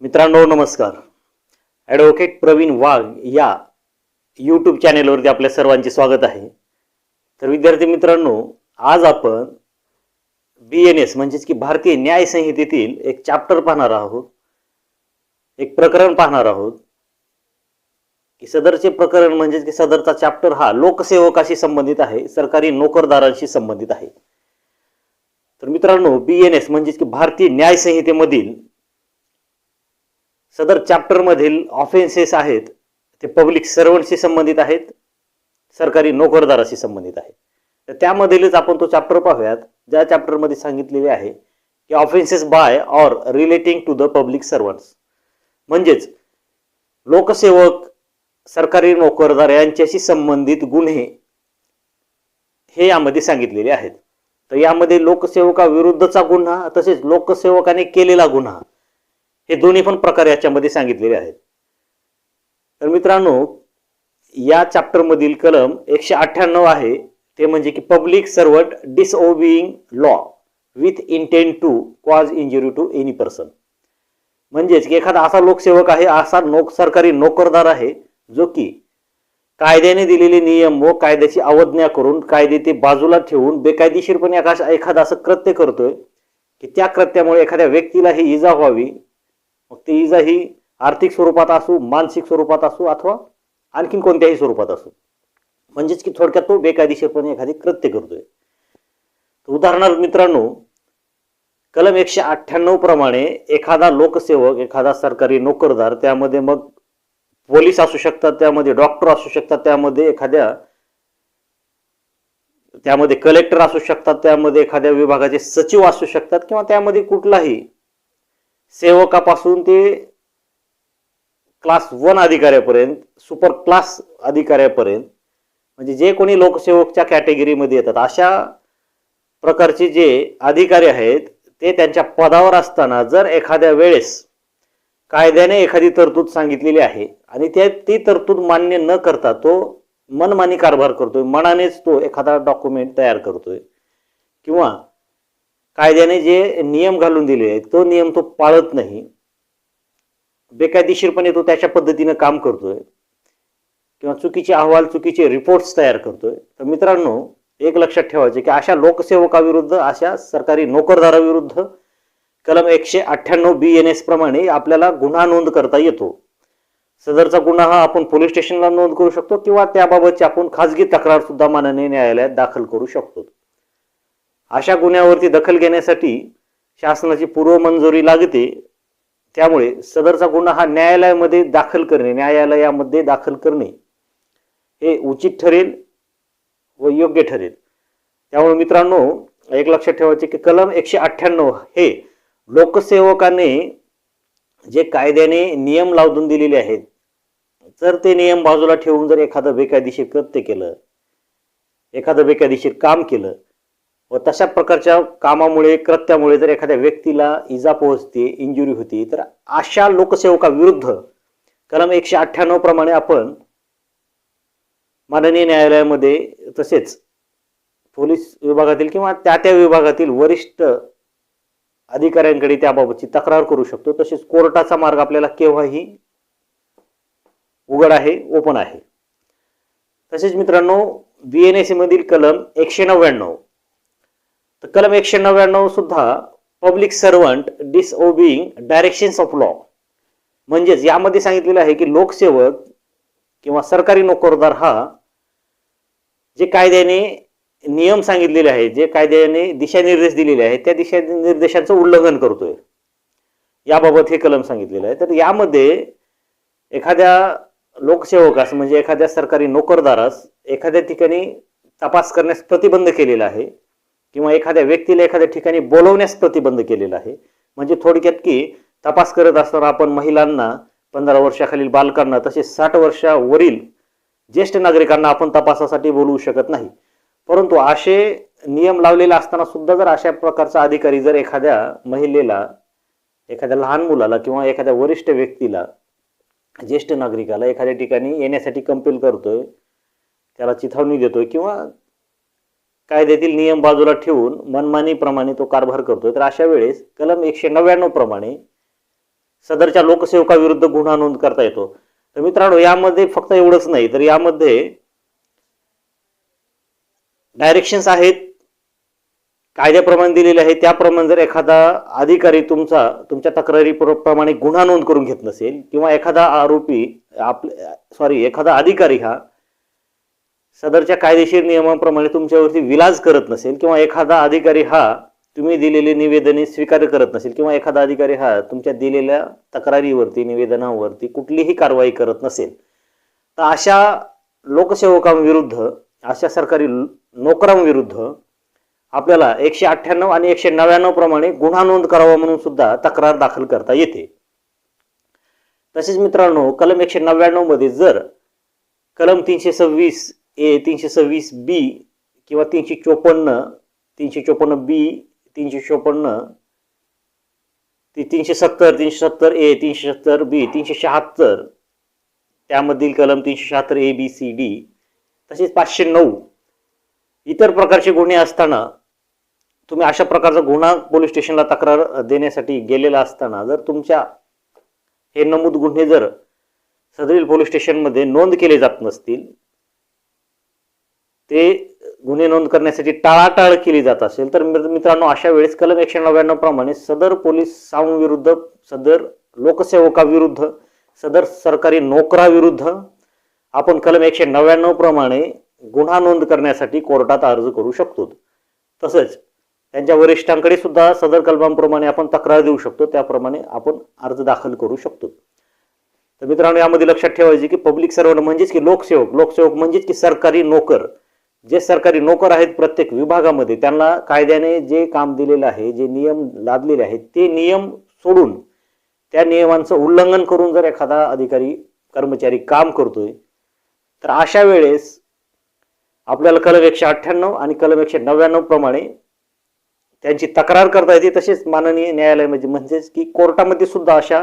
मित्रांनो नमस्कार. ॲडव्होकेट प्रवीण वाघ या यूट्यूब चॅनेलवरती आपल्या सर्वांचे स्वागत आहे. तर विद्यार्थी मित्रांनो, आज आपण BNS म्हणजेच की भारतीय न्याय संहितेतील एक चॅप्टर पाहणार आहोत, एक प्रकरण पाहणार आहोत. की सदरचे प्रकरण म्हणजेच की सदरचा चॅप्टर हा लोकसेवकाशी संबंधित आहे, सरकारी नोकरदारांशी संबंधित आहे. तर मित्रांनो, BNS म्हणजेच की भारतीय न्याय संहितेमधील सदर चॅप्टर मधील ऑफेन्सेस आहेत ते पब्लिक सर्वंटशी संबंधित आहेत, सरकारी नोकरदाराशी संबंधित आहेत. तर त्यामधीलच आपण तो चॅप्टर पाहूयात, ज्या चॅप्टर मध्ये सांगितलेले आहे की offences by or relating to the public servants, म्हणजेच लोकसेवक, सरकारी नोकरदार यांच्याशी संबंधित गुन्हे हे यामध्ये सांगितलेले आहेत. तर यामध्ये लोकसेवकाविरुद्धचा गुन्हा तसेच लोकसेवकाने केलेला गुन्हा हे दोन्ही पण प्रकार याच्यामध्ये सांगितलेले आहेत. तर मित्रांनो, या चॅप्टर मधील कलम 198 आहे ते म्हणजे की public servant disobeying law with intent to cause injury to any person. म्हणजेच की एखादा असा लोकसेवक आहे, असा सरकारी नोकरदार आहे जो की कायद्याने दिलेले नियम व कायद्याची अवज्ञा करून, कायदे ते बाजूला ठेवून बेकायदेशीरपणे एखादा असं कृत्य करतोय की त्या कृत्यामुळे एखाद्या व्यक्तीला ही इजा व्हावी. मग ती इजा ही आर्थिक स्वरूपात असो, मानसिक स्वरूपात असो अथवा आणखीन कोणत्याही स्वरूपात असो. म्हणजेच की थोडक्यात तो बेकायदेशीरपणे एखादी कृत्य करतोय. उदाहरणार्थ मित्रांनो, कलम 198 प्रमाणे एखादा लोकसेवक, एखादा सरकारी नोकरदार, त्यामध्ये मग पोलीस असू शकतात, त्यामध्ये डॉक्टर असू शकतात, त्यामध्ये कलेक्टर असू शकतात, त्यामध्ये एखाद्या विभागाचे सचिव असू शकतात, किंवा त्यामध्ये कुठलाही सेवकापासून ते क्लास 1 अधिकाऱ्यापर्यंत, सुपर क्लास अधिकाऱ्यापर्यंत, म्हणजे जे कोणी लोकसेवकच्या कॅटेगरीमध्ये येतात अशा प्रकारचे जे अधिकारी आहेत ते त्यांच्या पदावर असताना जर एखाद्या वेळेस कायद्याने एखादी तरतूद सांगितलेली आहे आणि ती तरतूद मान्य न करता तो मनमानी कारभार करतोय, मनानेच तो एखादा डॉक्युमेंट तयार करतोय, किंवा कायद्याने जे नियम घालून दिले आहेत तो नियम तो पाळत नाही, बेकायदेशीरपणे तो त्याच्या पद्धतीने काम करतोय, किंवा चुकीचे अहवाल, चुकीचे रिपोर्ट्स तयार करतोय, तर मित्रांनो एक लक्षात ठेवायचे की अशा लोकसेवकाविरुद्ध, अशा सरकारी नोकरदाराविरुद्ध कलम 198 BNS प्रमाणे आपल्याला गुन्हा नोंद करता येतो. सदरचा गुन्हा हा आपण पोलीस स्टेशनला नोंद करू शकतो, किंवा त्याबाबतची आपण खाजगी तक्रार सुद्धा माननीय न्यायालयात दाखल करू शकतो. अशा गुन्ह्यावरती दखल घेण्यासाठी शासनाची पूर्व मंजुरी लागते. त्यामुळे सदरचा गुन्हा हा न्यायालयामध्ये दाखल करणे हे उचित ठरेल व योग्य ठरेल. त्यामुळे मित्रांनो एक लक्षात ठेवायचे की कलम 198 हे लोकसेवकाने जे कायद्याने नियम लावून दिलेले आहेत, जर ते नियम बाजूला ठेवून जर एखादं बेकायदेशीर कृत्य केलं, एखादं बेकायदेशीर काम केलं व तशा प्रकारच्या कामामुळे, कृत्यामुळे जर एखाद्या व्यक्तीला इजा पोहोचते, इंजुरी होती, तर अशा लोकसेवकाविरुद्ध कलम 198 प्रमाणे आपण माननीय न्यायालयामध्ये तसेच पोलीस विभागातील किंवा त्या विभागातील वरिष्ठ अधिकाऱ्यांकडे त्याबाबतची तक्रार करू शकतो. तसेच कोर्टाचा मार्ग आपल्याला केव्हाही उघड आहे, ओपन आहे. तसेच मित्रांनो, BNS मधील कलम 199, तर कलम 199 सुद्धा public servant disobeying directions of law, म्हणजेच यामध्ये सांगितलेलं आहे की लोकसेवक किंवा सरकारी नोकरदार हा जे कायद्याने नियम सांगितलेले आहेत, जे कायद्याने दिशानिर्देश दिलेले आहेत, त्या दिशानिर्देशांचं उल्लंघन करतोय, याबाबत हे कलम सांगितलेलं आहे. तर यामध्ये एखाद्या लोकसेवकास म्हणजे एखाद्या सरकारी नोकरदारास एखाद्या ठिकाणी तपास करण्यास प्रतिबंध केलेला आहे, किंवा एखाद्या व्यक्तीला एखाद्या ठिकाणी बोलवण्यास प्रतिबंध केलेला आहे. म्हणजे थोडक्यात की तपास करत असताना आपण महिलांना, 15 वर्षाखालील बालकांना, तसेच 60 वर्षावरील ज्येष्ठ नागरिकांना आपण तपासासाठी बोलवू शकत नाही. परंतु असे नियम लावलेले असताना सुद्धा जर अशा प्रकारचा अधिकारी जर एखाद्या महिलेला, एखाद्या लहान मुलाला किंवा एखाद्या वरिष्ठ व्यक्तीला, ज्येष्ठ नागरिकाला एखाद्या ठिकाणी येण्यासाठी कंपेल करतोय, त्याला चिथावणी देतोय, किंवा कायद्यातील नियम बाजूला ठेवून मनमानीप्रमाणे तो कारभार करतोय, तर अशा वेळेस कलम 199 प्रमाणे सदरच्या लोकसेवकाविरुद्ध गुन्हा नोंद करता येतो. तर मित्रांनो, यामध्ये फक्त एवढंच नाही, तर यामध्ये डायरेक्शन्स आहेत, कायद्याप्रमाणे दिलेले आहे. त्याप्रमाणे जर एखादा अधिकारी तुमच्या तक्रारीप्रमाणे गुन्हा नोंद करून घेत नसेल, किंवा एखादा एखादा अधिकारी हा सदरच्या कायदेशीर नियमांप्रमाणे तुमच्यावरती विलाज करत नसेल, किंवा एखादा अधिकारी हा तुम्ही दिलेले निवेदने स्वीकार करत नसेल, किंवा एखादा अधिकारी हा तुमच्या दिलेल्या तक्रारीवरती निवेदनावरती कुठलीही कारवाई करत नसेल, तर अशा लोकसेवकांविरुद्ध, अशा सरकारी नोकरांविरुद्ध आपल्याला 198 आणि 199 प्रमाणे गुन्हा नोंद करावा म्हणून सुद्धा तक्रार दाखल करता येते. तसेच मित्रांनो, कलम 199 मध्ये जर कलम 326A, 326B किंवा 354, 354B, 354, 370, 370A, 370B, 376, त्यामधील कलम 376ABCD, तसेच 509 इतर प्रकारचे गुन्हे असताना तुम्ही अशा प्रकारचा गुन्हा पोलीस स्टेशनला तक्रार देण्यासाठी गेलेला असताना जर तुमच्या हे नमूद गुन्हे जर सदरील पोलीस स्टेशनमध्ये नोंद केले जात नसतील, ते गुन्हे नोंद करण्यासाठी टाळाटाळ केली जात असेल, तर मित्रांनो, अशा वेळेस कलम 199 प्रमाणे सदर पोलिसांविरुद्ध, सदर लोकसेवकाविरुद्ध, सदर सरकारी नोकराविरुद्ध आपण कलम 199 प्रमाणे गुन्हा नोंद करण्यासाठी कोर्टात अर्ज करू शकतो. तसंच त्यांच्या वरिष्ठांकडे सुद्धा सदर कलमांप्रमाणे आपण तक्रार देऊ शकतो, त्याप्रमाणे आपण अर्ज दाखल करू शकतो. तर मित्रांनो, यामध्ये लक्षात ठेवायचे की पब्लिक सर्व्हंट म्हणजेच की लोकसेवक म्हणजेच की सरकारी नोकर, जे सरकारी नोकर आहेत प्रत्येक विभागामध्ये, त्यांना कायद्याने जे काम दिलेलं आहे, जे नियम लादलेले आहेत, ते नियम सोडून, त्या नियमांचं उल्लंघन करून जर एखादा अधिकारी कर्मचारी काम करतोय, तर अशा वेळेस आपल्याला कलम 198 आणि कलम 199 प्रमाणे त्यांची तक्रार करता येते. तसेच माननीय न्यायालयामध्ये म्हणजेच की कोर्टामध्ये सुद्धा अशा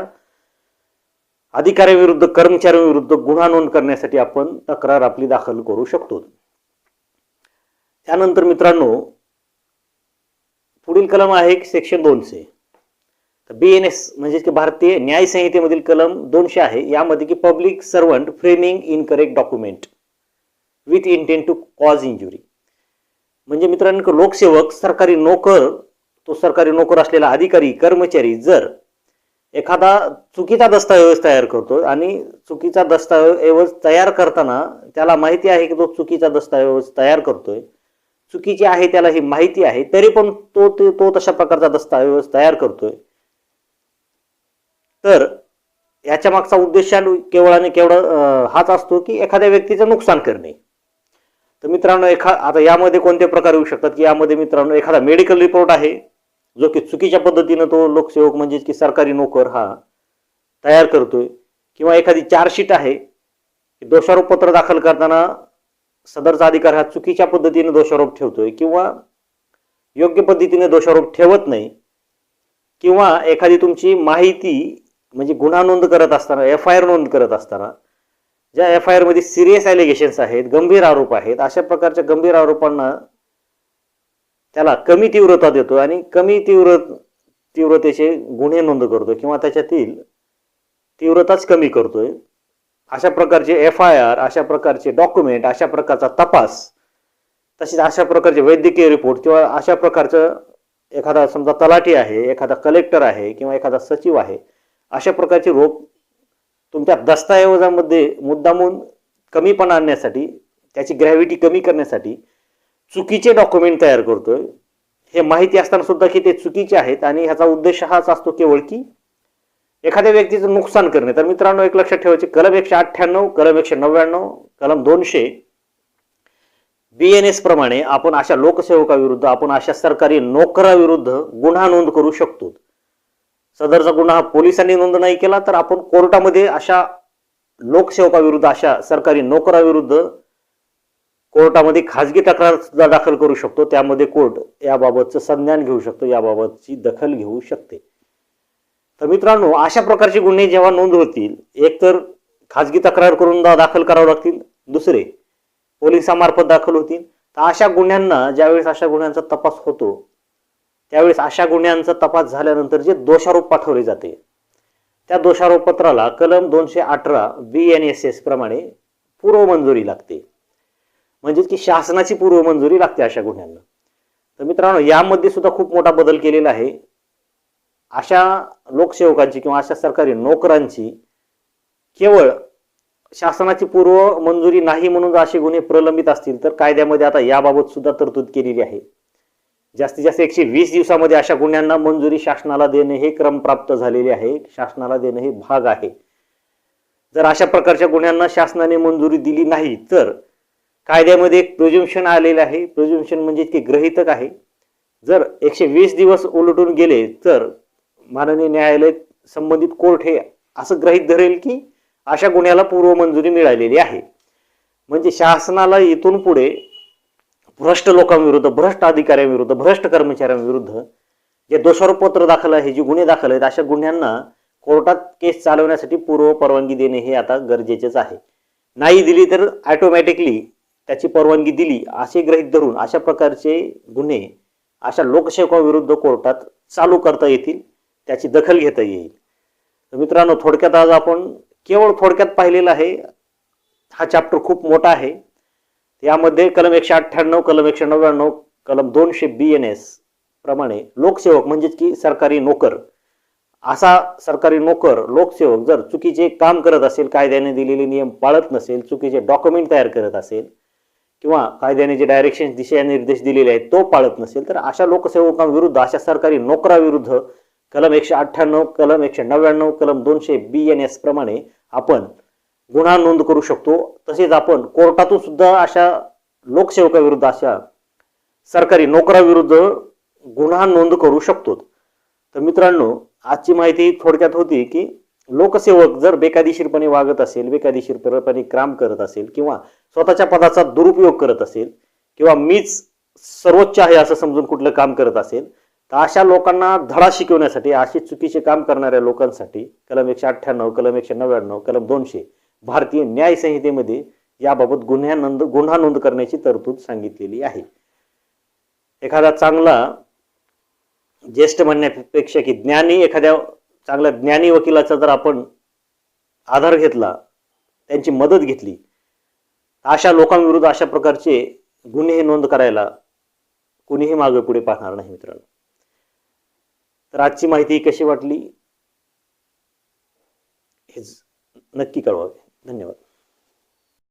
अधिकाऱ्यांविरुद्ध, कर्मचाऱ्यांविरुद्ध गुन्हा नोंद करण्यासाठी आपण तक्रार आपली दाखल करू शकतो. त्यानंतर मित्रांनो, पुढील कलम आहे सेक्शन 200. तर BNS म्हणजेच की भारतीय न्याय संहितेमधील कलम 200 आहे. यामध्ये की public servant framing incorrect document with intent to cause injury. म्हणजे मित्रांनो, लोकसेवक, सरकारी नोकर, तो सरकारी नोकर असलेला अधिकारी, कर्मचारी जर एखादा चुकीचा दस्तऐवज तयार करतोय आणि चुकीचा दस्तऐवज तयार करताना त्याला माहिती आहे की तो चुकीचा दस्तऐवज तयार करतोय, चुकीची आहे त्याला ही माहिती आहे, तरी पण तो तशा प्रकारचा दस्तऐवज तयार करतोय, तर याच्या मागचा उद्देश केवळ आणि केवळ हाच असतो की एखाद्या व्यक्तीचं नुकसान करणे. तर मित्रांनो, आता यामध्ये कोणते प्रकार येऊ शकतात की यामध्ये मित्रांनो, एखादा मेडिकल रिपोर्ट आहे जो की चुकीच्या पद्धतीनं तो लोकसेवक म्हणजेच की सरकारी नोकर हा तयार करतोय, किंवा एखादी चार्जशीट आहे की दोषारोप पत्र दाखल करताना सदरचा अधिकारी हा चुकीच्या पद्धतीने दोषारोप ठेवतोय, किंवा योग्य पद्धतीने दोषारोप ठेवत नाही, किंवा एखादी तुमची माहिती म्हणजे गुन्हा नोंद करत असताना, FIR नोंद करत असताना, ज्या FIR मध्ये सिरियस ॲलिगेशन्स आहेत, गंभीर आरोप आहेत, अशा प्रकारच्या गंभीर आरोपांना त्याला कमी तीव्रता देतो आणि कमी तीव्रतेचे गुन्हे नोंद करतोय, किंवा त्याच्यातील तीव्रताच कमी करतोय. अशा प्रकारचे FIR, अशा प्रकारचे डॉक्युमेंट, अशा प्रकारचा तपास, तसेच अशा प्रकारचे वैद्यकीय रिपोर्ट, किंवा अशा प्रकारचं एखादा समजा तलाठी आहे, एखादा कलेक्टर आहे, किंवा एखादा सचिव आहे, अशा प्रकारचे रोग तुमच्या दस्तऐवजामध्ये मुद्दामून कमीपणा आणण्यासाठी, त्याची ग्रॅव्हिटी कमी करण्यासाठी चुकीचे डॉक्युमेंट तयार करतोय, हे माहिती असताना सुद्धा की ते चुकीचे आहेत, आणि ह्याचा उद्देश हाच असतो केवळ की एखाद्या व्यक्तीचं नुकसान करणे. तर मित्रांनो, एक लक्षात ठेवायचे, कलम 198, कलम 199, कलम 200 BNS प्रमाणे आपण अशा लोकसेवकाविरुद्ध, आपण अशा सरकारी नोकराविरुद्ध गुन्हा नोंद करू शकतो. सदरचा गुन्हा पोलिसांनी नोंद नाही केला तर आपण कोर्टामध्ये अशा लोकसेवकाविरुद्ध, अशा सरकारी नोकराविरुद्ध कोर्टामध्ये खाजगी तक्रार सुद्धा दाखल करू शकतो. त्यामध्ये कोर्ट याबाबतचं संज्ञान घेऊ शकतो, याबाबतची दखल घेऊ शकते. तर मित्रांनो, अशा प्रकारचे गुन्हे जेव्हा नोंद होतील, एक तर खाजगी तक्रार करून दाखल करावे लागतील, दुसरे पोलिसांमार्फत दाखल होतील. तर अशा गुन्ह्यांना, ज्यावेळेस अशा गुन्ह्यांचा तपास होतो, त्यावेळेस अशा गुन्ह्यांचा तपास झाल्यानंतर जे दोषारोप पाठवले जाते, त्या दोषारोपपत्राला कलम 218 BNSS प्रमाणे पूर्व मंजुरी लागते, म्हणजेच की शासनाची पूर्व मंजुरी लागते अशा गुन्ह्यांना. तर मित्रांनो, यामध्ये सुद्धा खूप मोठा बदल केलेला आहे. अशा लोकसेवकांची किंवा अशा सरकारी नोकरांची केवळ शासनाची पूर्व मंजुरी नाही म्हणून असे गुन्हे प्रलंबित असतील तर कायद्यामध्ये आता याबाबत सुद्धा तरतूद केलेली आहे. जास्तीत जास्त 120 दिवसामध्ये अशा गुन्ह्यांना मंजुरी शासनाला देणे हे क्रमप्राप्त झालेले आहे, शासनाला देणे हे भाग आहे. जर अशा प्रकारच्या गुन्ह्यांना शासनाने मंजुरी दिली नाही तर कायद्यामध्ये एक प्रिझम्पशन आलेलं आहे. प्रिझम्पशन म्हणजे की गृहीतक आहे. जर 120 दिवस उलटून गेले तर माननीय न्यायालय संबंधित कोर्ट हे असं गृहीत धरेल की अशा गुन्ह्याला पूर्व मंजुरी मिळालेली आहे. म्हणजे शासनाला इथून पुढे भ्रष्ट लोकांविरुद्ध, भ्रष्ट अधिकाऱ्यांविरुद्ध, भ्रष्ट कर्मचाऱ्यांविरुद्ध जे दोषारोपपत्र दाखल आहे, जे गुन्हे दाखल आहेत, अशा गुन्ह्यांना कोर्टात केस चालवण्यासाठी पूर्व परवानगी देणे हे आता गरजेचेच आहे. नाही दिली तर ऑटोमॅटिकली त्याची परवानगी दिली असे गृहीत धरून अशा प्रकारचे गुन्हे अशा लोकसेवकांविरुद्ध कोर्टात चालू करता येतील, त्याची दखल घेता येईल. तर मित्रांनो, थोडक्यात आज आपण केवळ थोडक्यात पाहिलेला आहे. हा चॅप्टर खूप मोठा आहे. यामध्ये कलम 198, कलम 199, कलम 200 BNS प्रमाणे लोकसेवक म्हणजेच की सरकारी नोकर, असा सरकारी नोकर लोकसेवक जर चुकीचे काम करत असेल, कायद्याने दिलेले नियम पाळत नसेल, चुकीचे डॉक्युमेंट तयार करत असेल किंवा कायद्याने जे डायरेक्शन, दिशानिर्देश दिलेले आहेत तो पाळत नसेल तर अशा लोकसेवकांविरुद्ध, अशा सरकारी नोकराविरुद्ध कलम 198, कलम 199, कलम 200 BNS प्रमाणे आपण गुन्हा नोंद करू शकतो. तसेच आपण कोर्टातून सुद्धा अशा लोकसेवकाविरुद्ध, अशा सरकारी नोकराविरुद्ध गुन्हा नोंद करू शकतो. तर मित्रांनो, आजची माहिती थोडक्यात होती की लोकसेवक जर बेकायदेशीरपणे वागत असेल, बेकायदेशीरपणे काम करत असेल किंवा स्वतःच्या पदाचा दुरुपयोग करत असेल किंवा मीच सर्वोच्च आहे असं समजून कुठलं काम करत असेल तर अशा लोकांना धडा शिकवण्यासाठी, अशी चुकीचे काम करणाऱ्या लोकांसाठी कलम 198, कलम 199, कलम 200 भारतीय न्याय संहितेमध्ये याबाबत गुन्हा नोंद करण्याची तरतूद सांगितलेली आहे. एखादा चांगला, ज्येष्ठ म्हणण्यापेक्षा की ज्ञानी, एखाद्या चांगल्या ज्ञानी वकिलाचा जर आपण आधार घेतला, त्यांची मदत घेतली, अशा लोकांविरुद्ध अशा प्रकारचे गुन्हे नोंद करायला कुणीही मागे पुढे पाहणार नाही. मित्रांनो, तर आजची माहिती कशी वाटली हे नक्की कळवावे. धन्यवाद.